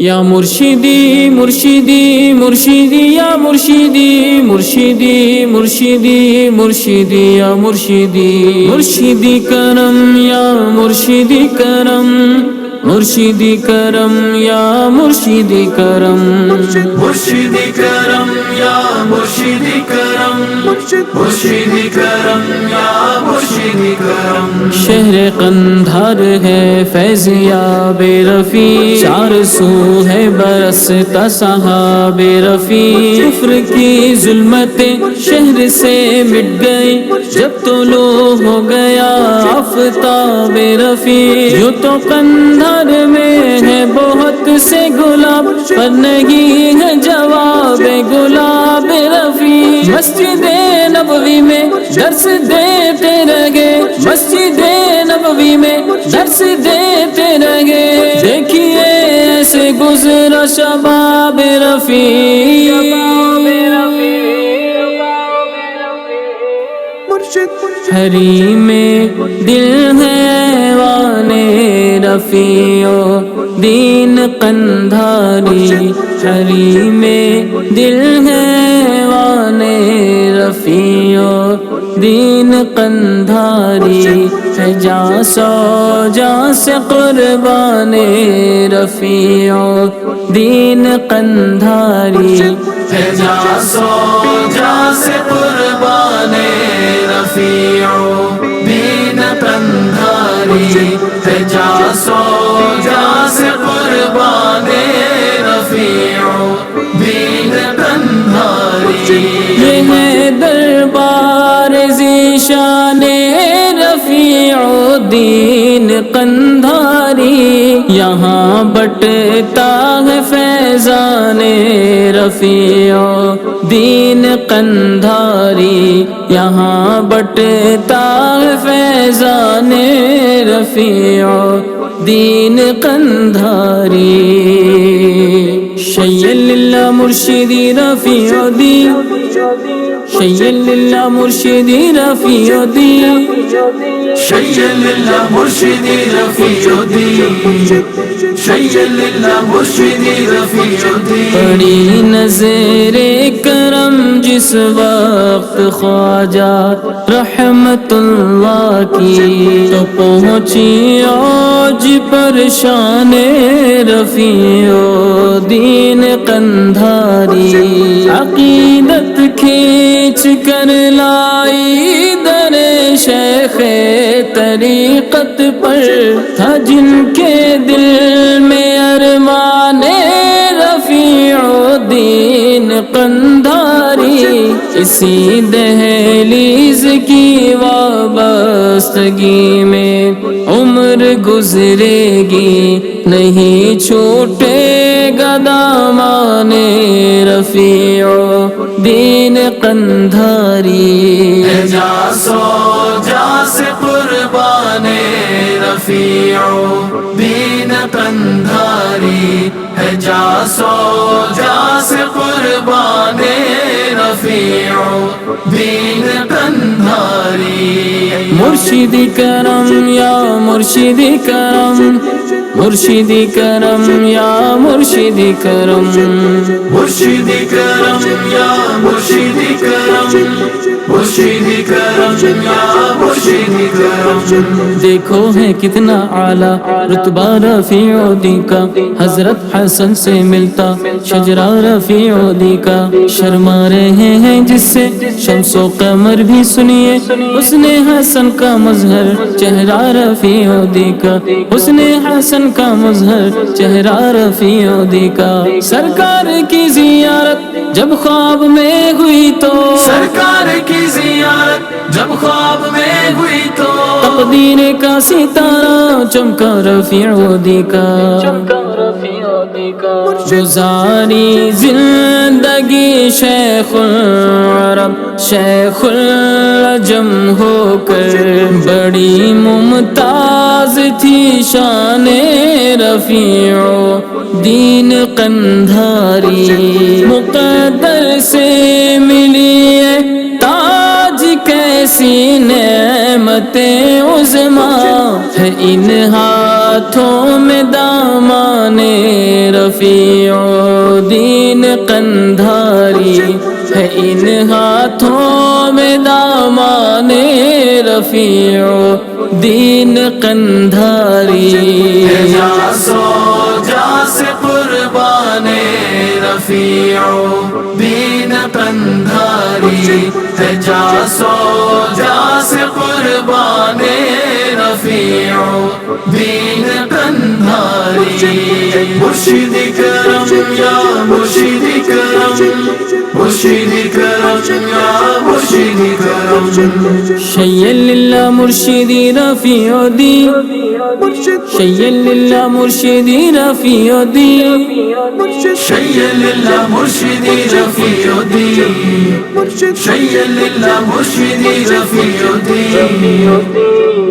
یا مرشدی مرشدی مرشدی یا مرشدی مرشدی مرشدی مرشدی یا مرشدی مرشدی کرم یا مرشدی کرم مرشدی کرم یا مرشدی کرم مرشدی کرم یا مرشدی کرم مرشدی کرم یا مرشدی کرم شہر قندھار ہے فیض یاب رفیع چار سو ہے برستا صحاب رفیع کفر کی ظلمتیں شہر سے مٹ گئی جب طلوع ہو گیا آفتاب رفیع جو تو قندھار میں ہے بہت سے گلاب پر نہیں ہے جواب گلاب رفیع مسجد نبوی میں درس دیتے رہے مسجد نبوی میں درس دیتے رہے دیکھیے ایسے گزرا شباب رفیع ہری میں دل ہے وانے رفیع دین قندھاری ہری میں دل ہے وانے رفیع دین قندھاری ہے جا سو جا سے قربان رفیع دین قندھاری ہے جا سو جا سے قربان رفیع دین قندھاری ہے جا سو جا سے قربان رفیع دین قندھاری یہ ہے دربار ذیشان رفیع دین قندھاری یہاں بٹتا ہے فیضان رفیع دین قندھاری یہاں بٹتا ہے فیضان رفیع دین قندھاری شیل اللہ مرشدی رفیع دین شیل اللہ مرشدی رفیع دین شیل اللہ مرشدی رفیع دین شیل اللہ مرشدی رفیع دین بڑی نظر کرم جس وقت خواجہ رحمت اللہ کی تو پہنچی آج پریشان رفیع دین قندھاری عقیدت کھینچ کر لائی در شیخ طریقت پر تھا جن کے دل میں ارمان رفیع دین قندھاری اسی دہلیز کی وابستگی میں عمر گزرے گی نہیں چھوٹے گا دامان رفیع دین قندھاری جا سو جا سے قربان رفیع دین قندھاری ہے جا سو جا سے قربان رفیع دین قندھاری مرشدی کرم یا مرشدی کرم مرشدی کرم یا مرشدی کرم مرشدی کرم یا مرشدی کرم مرشدی کرم یا مرشدی کرم دیکھو ہے کتنا اعلیٰ رتبہ رفیع دی کا حضرت حسن سے ملتا شجرہ رفیع دی کا شرما رہے ہیں جس سے شمس و قمر بھی سنیے حسن حسن کا مظہر چہرہ رفیع دی کا حسن حسن کا مظہر چہرہ رفیع دی کا سرکار کی زیارت جب خواب میں ہوئی تو سرکار کی زیارت جب خواب میں ہوئی تو تقدیر کا ستارہ چمکا رفیع دی کا گزاری زندگی شیخ العرب شیخ العجم ہو کر بڑی ممتاز تھی شان رفیع دین قندھاری مقدر سے ملی ہے تاج کیسی نعمت عظمیٰ ہے ان ہاتھوں میں دامان رفیع رفیع دین قندھاری ہے ان ہاتھوں میں دامان رفیع دین قندھاری جا سو جا سے قربان رفیع دین قندھاری ہے جا سو جا سے قربان رفیع دین قندھاری مرشد کرم یا مرشد کرم مرشد کرم یا مرشد کرم شیئا للہ مرشدی رفیع دین شیئا للہ مرشدی رفیع دین شیئا للہ مرشدی رفیع الدین شیئا للہ مرشدی رفیع الدین